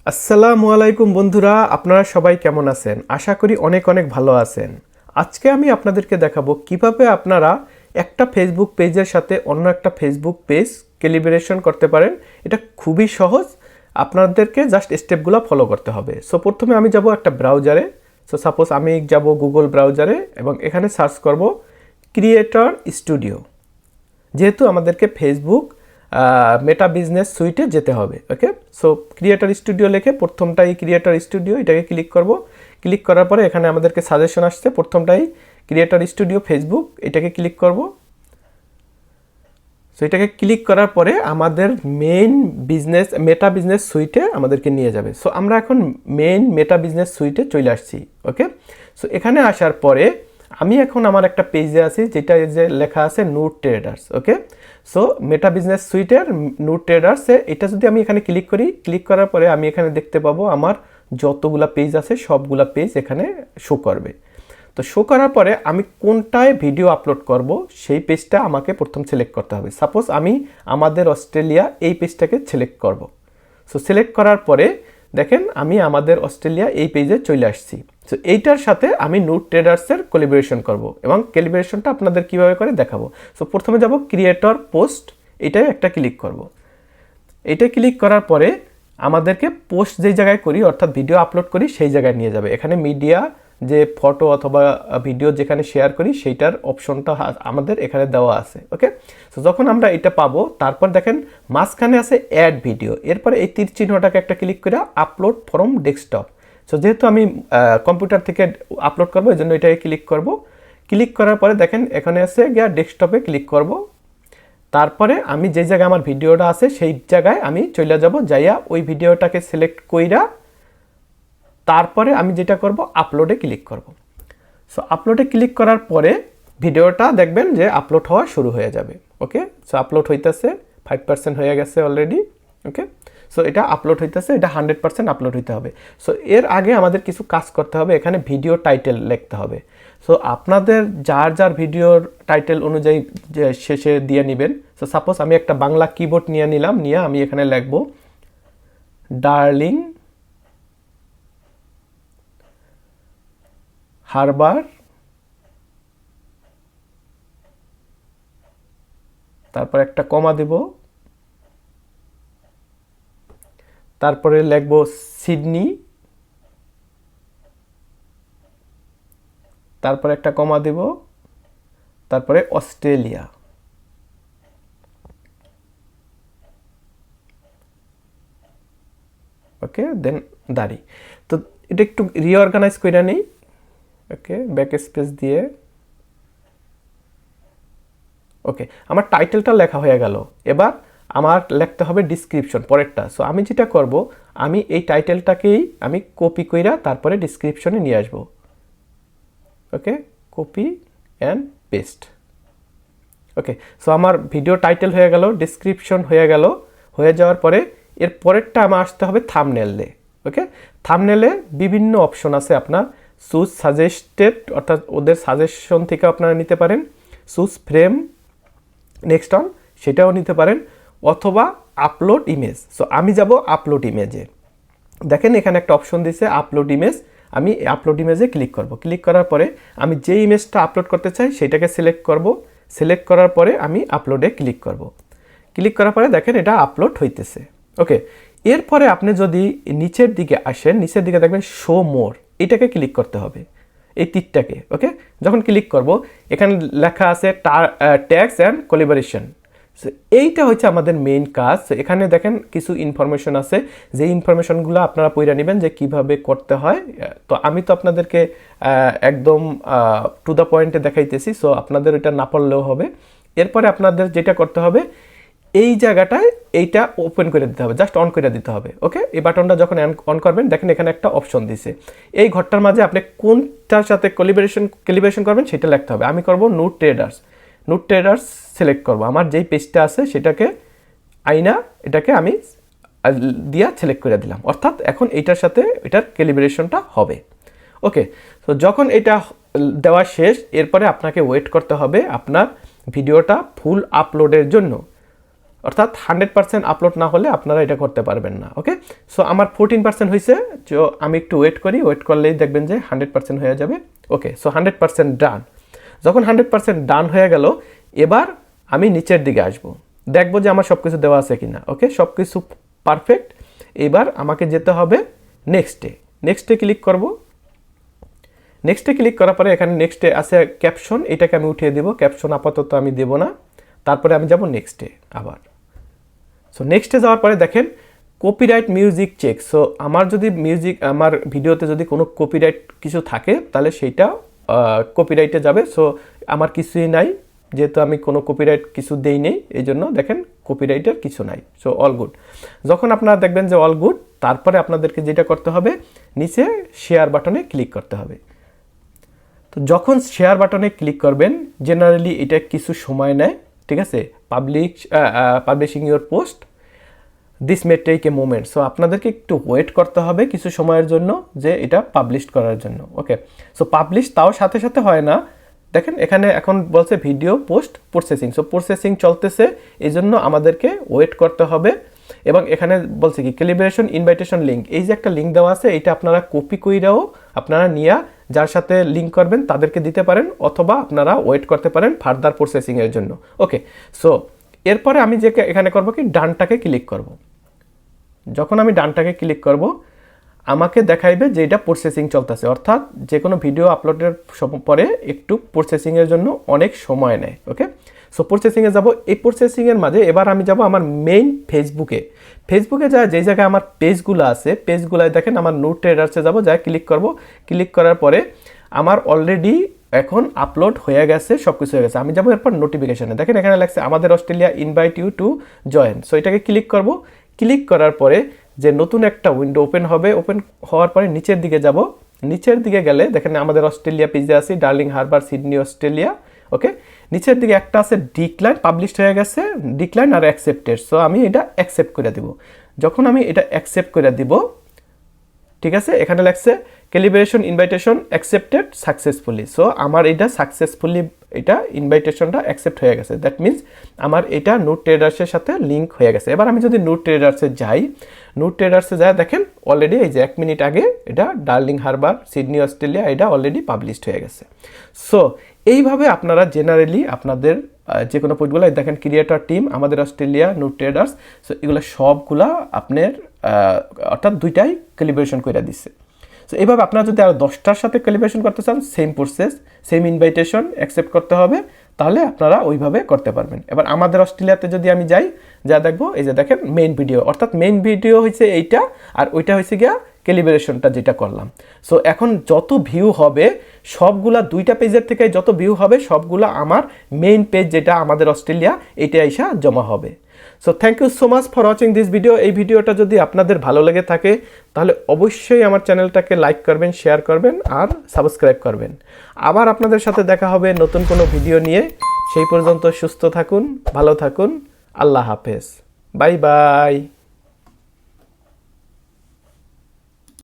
আসসালামু আলাইকুম বন্ধুরা, আপনারা সবাই কেমন আছেন? আশা করি অনেক অনেক ভালো আছেন। আজকে আমি আপনাদেরকে দেখাবো কিভাবে আপনারা একটা ফেসবুক পেজের সাথে অন্য একটা ফেসবুক পেজ ক্যালিব্রেশন করতে পারেন। এটা খুবই সহজ, আপনাদেরকে জাস্ট স্টেপগুলো ফলো করতে হবে। সো প্রথমে আমি যাব একটা ব্রাউজারে। সো সাপোজ আমি যাব গুগল ব্রাউজারে এবং এখানে সার্চ করব ক্রিয়েটর স্টুডিও। যেহেতু আমাদেরকে ফেসবুক মেটা বিজনেস সুইটে যেতে হবে। ওকে, সো ক্রিয়েটর স্টুডিও লিখে প্রথমটাই ক্রিয়েটর স্টুডিও, এটাকে ক্লিক করব। ক্লিক করার পরে এখানে আমাদেরকে সাজেশন আসছে, প্রথমটাই ক্রিয়েটর স্টুডিও ফেসবুক, এটাকে ক্লিক করব। সো এটাকে ক্লিক করার পরে আমাদের মেইন বিজনেস মেটা বিজনেস সুইটে আমাদেরকে নিয়ে যাবে। সো আমরা এখন মেইন মেটা বিজনেস সুইটে চলে আসছি। ওকে, সো এখানে আসার পরে আমি এখন আমার একটা পেজে আছি যেটা যে লেখা আছে নুট ট্রেডার্স। ওকে, সো মেটা বিজনেস সুইটের নুট ট্রেডার্সে এটা যদি আমি এখানে ক্লিক করি, ক্লিক করার পরে আমি এখানে দেখতে পাবো আমার যতগুলা পেজ আছে সবগুলা পেজ এখানে শো করবে। তো শো করার পরে আমি কোনটায় ভিডিও আপলোড করব সেই পেজটা আমাকে প্রথম সিলেক্ট করতে হবে। সাপোজ আমি আমাদের অস্ট্রেলিয়া এই পেজটাকে সিলেক্ট করব। সো সিলেক্ট করার পরে দেখেন আমি আমাদের অস্ট্রেলিয়া এই পেজে চলে আসছি। সো এইটার সাথে আমি নুট ট্রেডার্সের কোলাবোরেশন করব এবং কোলাবোরেশনটা আপনাদের কিভাবে করে দেখাবো। সো প্রথমে যাব ক্রিয়েটর পোস্ট, এটাই একটা ক্লিক করব। এটা ক্লিক করার পরে আমাদেরকে পোস্ট যেই জায়গায় করি অর্থাৎ ভিডিও আপলোড করি সেই জায়গায় নিয়ে যাবে। এখানে মিডিয়া যে ফটো অথবা ভিডিও যেখানে শেয়ার করি সেইটার অপশনটা আমাদের এখানে দেওয়া আছে। ওকে, সো যখন আমরা এটা পাবো তারপর দেখেন মাঝখানে আছে অ্যাড ভিডিও, এরপরে এই তীর চিহ্নটাকে একটা ক্লিক করে আপলোড ফ্রম ডেস্কটপ। সো যেহেতু আমি কম্পিউটার থেকে আপলোড করবো এই জন্য এটাকে ক্লিক করব। ক্লিক করার পরে দেখেন এখানে আছে গিয়া ডেস্কটপে ক্লিক করব। তারপরে আমি যে জায়গায় আমার ভিডিওটা আছে সেই জায়গায় আমি চলে যাব, যাইয়া ওই ভিডিওটাকে সিলেক্ট কইরা তারপরে আমি যেটা করব আপলোডে ক্লিক করব। সো আপলোডে ক্লিক করার পরে ভিডিওটা দেখবেন যে আপলোড হওয়া শুরু হয়ে যাবে। ওকে, সো আপলোড হইতেছে, 5% হয়ে গেছে অলরেডি। ওকে, সো এটা আপলোড হইতেছে, এটা 100% আপলোড হইতে হবে। সো এর আগে আমাদের কিছু কাজ করতে হবে, এখানে ভিডিও টাইটেল লিখতে হবে। সো আপনাদের যার যার ভিডিওর টাইটেল অনুযায়ী শেষে দিয়ে নেবেন। সো সাপোজ আমি একটা বাংলা কিবোর্ড নিয়ে নিলাম, নিয়ে আমি এখানে লিখব ডার্লিং হারবার, তারপর একটা কমা দেব, তারপরে লিখব সিডনি, তারপরে একটা কমা দেব, তারপরে অস্ট্রেলিয়া। ওকে, দেন দাঁড়ি। তো এটা একটু রিঅর্গানাইজ করে নিই। ওকে, ব্যাক স্পেস দিয়ে। ওকে, আমার টাইটেলটা লেখা হয়ে গেল। এবার আমার লিখতে হবে ডিসক্রিপশন পরেরটা। সো আমি যেটা করব, আমি এই টাইটেলটাকেই আমি কপি কইরা তারপরে ডিসক্রিপশনে নিয়ে আসব। Okay, copy and paste. Okay, so আমার ভিডিও টাইটেল হয়ে গেল, ডিসক্রিপশন হয়ে গেল। হয়ে যাওয়ার পরে এর পরেরটা আমার আসতে হবে থাম্বনেলে। ওকে, থাম্বনেলে বিভিন্ন অপশন আছে আপনার। চুজ সাজেস্টেড অর্থাৎ ওদের সাজেশন থেকে আপনারা নিতে পারেন, চুজ ফ্রেম নেক্সট অন সেটাও নিতে পারেন, অথবা আপলোড ইমেজ। সো আমি যাব আপলোড ইমেজে। দেখেন এখানে একটা অপশন দিয়েছে আপলোড ইমেজ, আমি আপলোড ইমেজে ক্লিক করব। ক্লিক করার পরে আমি যে ইমেজটা আপলোড করতে চাই সেটাকে সিলেক্ট করব। সিলেক্ট করার পরে আমি আপলোডে ক্লিক করব। ক্লিক করার পরে দেখেন এটা আপলোড হইতেছে। ওকে, এরপরে আপনি যদি নিচের দিকে আসেন, নিচের দিকে দেখবেন শো মোর, এটাকে ক্লিক করতে হবে, এই তীরটাকে। ওকে, যখন ক্লিক করব এখানে লেখা আছে ট্যাগস অ্যান্ড কোলাবোরেশন। সো এইটা হচ্ছে আমাদের মেইন কাজ। এখানে দেখেন কিছু ইনফরমেশন আছে, যে ইনফরমেশনগুলো আপনারা পড়ে নেবেন যে কিভাবে করতে হয়। তো আমি তো আপনাদেরকে একদম টু দ্য পয়েন্টে দেখাইতেছি, সো আপনাদের এটা না পড়লেও হবে। এরপরে আপনাদের যেটা করতে হবে, এই জায়গাটায় এইটা ওপেন করে দিতে হবে, জাস্ট অন করে দিতে হবে। ওকে, এই বাটনটা যখন অন করবেন দেখেন এখানে একটা অপশন দিছে, এই ঘরটার মাঝে আপনি কোনটার সাথে কোলাবোরেশন করবেন সেটা লিখতে হবে। আমি করব নুট ট্রেডার্স সিলেক্ট করব। আমার যেই পেজটা আছে সেটাকে আইনা এটাকে আমি দিয়া সিলেক্ট করে দিলাম, অর্থাৎ এখন এইটার সাথে এটার কোলাবোরেশনটা হবে। ওকে, তো যখন এটা দেওয়া শেষ এরপরে আপনাকে ওয়েট করতে হবে আপনার ভিডিওটা ফুল আপলোডের জন্য, অর্থাৎ 100% আপলোড না হলে আপনারা এটা করতে পারবেন না। ওকে, সো আমার 14% হয়েছে, তো আমি একটু ওয়েট করি, ওয়েট করলেই দেখবেন যে 100% হয়ে যাবে। ওকে, সো 100% ডান। যখন 100% ডান হয়ে গেল, এবার আমি নিচের দিকে আসব, দেখব যে আমার সব কিছু দেওয়া আছে কিনা। ওকে, সব কিছু পারফেক্ট। এবার আমাকে যেতে হবে নেক্সটে, নেক্সটে ক্লিক করব। নেক্সটে ক্লিক করার পরে এখানে নেক্সটে আছে ক্যাপশন, এটাকে আমি উঠিয়ে দেব, ক্যাপশন আপাতত আমি দেব না। তারপরে আমি যাব নেক্সটে আবার। সো নেক্সটে যাওয়ার পরে দেখেন কপিরাইট মিউজিক চেক। সো আমার যদি আমার ভিডিওতে যদি কোনো কপিরাইট কিছু থাকে তাহলে সেইটা কপিরাইটে যাবে। সো আমার কিছুই নাই, যেহেতু আমি কোনো কপিরাইট কিছু দেই নেই, এই জন্য দেখেন কপিরাইটের কিছু নাই। So all good. যখন আপনারা দেখবেন যে অল গুড, তারপরে আপনাদেরকে যেটা করতে হবে, নিচে শেয়ার বাটনে ক্লিক করতে হবে। তো যখন শেয়ার বাটনে ক্লিক করবেন, জেনারেলি এটা কিছু সময় নেয়, ঠিক আছে। Publishing your post, this may take a moment. So আপনাদেরকে একটু ওয়েট করতে হবে কিছু সময়ের জন্য, যে এটা পাবলিশ করার জন্য। ওকে, সো পাবলিশ তাও সাথে সাথে হয় না। দেখেন এখানে এখন বলছে video post processing, so processing চলতেছে, এই জন্য আমাদেরকে ওয়েট করতে হবে। এবং এখানে বলছে কি ক্যালিব্রেশন ইনভাইটেশন লিঙ্ক, এই যে একটা লিঙ্ক দেওয়া আছে, এটা আপনারা কপি কইরাও আপনারা নিয়ে যার সাথে লিঙ্ক করবেন তাদেরকে দিতে পারেন, অথবা আপনারা ওয়েট করতে পারেন ফার্দার প্রসেসিংয়ের জন্য। ওকে, সো এরপরে আমি যে এখানে করব কি ডানটাকে ক্লিক করব। যখন আমি ডানটাকে ক্লিক করব, আমাকে দেখাইবে যে এটা প্রসেসিং চলতেছে, অর্থাৎ যে কোনো ভিডিও আপলোডের পরে একটু প্রসেসিংয়ের জন্য অনেক সময় নেয়। ওকে, সো প্রসেসিংয়ে যাব। এই প্রসেসিংয়ের মাঝে এবার আমি যাব আমার মেইন ফেসবুকে। ফেসবুকে যা যেই জায়গায় আমার পেজগুলো আছে, পেজগুলায় দেখেন আমার নোট ট্রেডার্সে যাব, যা ক্লিক করব। ক্লিক করার পরে আমার অলরেডি এখন আপলোড হয়ে গেছে, সব কিছু হয়ে গেছে। আমি যাবো এরপর নোটিফিকেশানে, দেখেন এখানে লাগছে আমাদের Australia invite you to join. So এটাকে ক্লিক করব। ক্লিক করার পরে যে নতুন একটা উইন্ডো ওপেন হবে, ওপেন হওয়ার পরে নিচের দিকে যাব। নিচের দিকে গেলে দেখেন আমাদের অস্ট্রেলিয়া পেজে আছি, ডার্লিং হারবার, সিডনি, অস্ট্রেলিয়া। ওকে, নিচের দিকে একটা আছে ডিক্লাইন, পাবলিশড হয়ে গেছে, ডিক্লাইন আর অ্যাকসেপ্টেড। সো আমি এটা অ্যাকসেপ্ট করে দিব। যখন আমি এটা অ্যাকসেপ্ট করে দিব, ঠিক আছে, এখানে লাগছে calibration invitation accepted successfully. So আমার এটা সাকসেসফুলি, এটা ইনভাইটেশনটা অ্যাকসেপ্ট হয়ে গেছে। দ্যাট মিনস আমার এটা নোট ট্রেডার্সের সাথে লিঙ্ক হয়ে গেছে। এবার আমি যদি নোট ট্রেডার্সে যাই, নোট ট্রেডার্সে যাই, দেখেন অলরেডি এই যে 1 মিনিট আগে এটা ডার্লিং হারবার, সিডনি, অস্ট্রেলিয়া, এটা অলরেডি পাবলিশড হয়ে গেছে। সো এইভাবে আপনারা জেনারেলি আপনাদের যে কোনো পোস্টগুলো দেখেন ক্রিয়েটর টিম, আমাদের অস্ট্রেলিয়া, নোট ট্রেডার্স, সো এগুলো সবগুলা আপনার অর্থাৎ দুইটাই ক্যালিব্রেশন করে দিচ্ছে। সো এইভাবে আপনারা যদি আরও 10টার সাথে ক্যালিব্রেশন করতে চান, same process, same invitation accept করতে হবে, তাহলে আপনারা ওইভাবে করতে পারবেন। এবার আমাদের অস্ট্রেলিয়াতে যদি আমি যাই, যা দেখবো এই যে দেখেন মেইন ভিডিও, অর্থাৎ মেইন ভিডিও হয়েছে এইটা, আর ওইটা হয়েছে গিয়া ক্যালিব্রেশনটা যেটা করলাম। সো এখন যত ভিউ হবে সবগুলা, দুইটা পেজের থেকে যত ভিউ হবে সবগুলা আমার মেইন পেজ যেটা আমাদের অস্ট্রেলিয়া, এইটা এসে জমা হবে। So thank you so much for watching this video. এই ভিডিওটা যদি আপনাদের ভালো লেগে থাকে তাহলে অবশ্যই আমার চ্যানেলটাকে লাইক করবেন, শেয়ার করবেন আর সাবস্ক্রাইব করবেন। আবার আপনাদের সাথে দেখা হবে নতুন কোনো ভিডিও নিয়ে। সেই পর্যন্ত সুস্থ থাকুন, ভালো থাকুন, আল্লাহ হাফেজ, বাই বাই।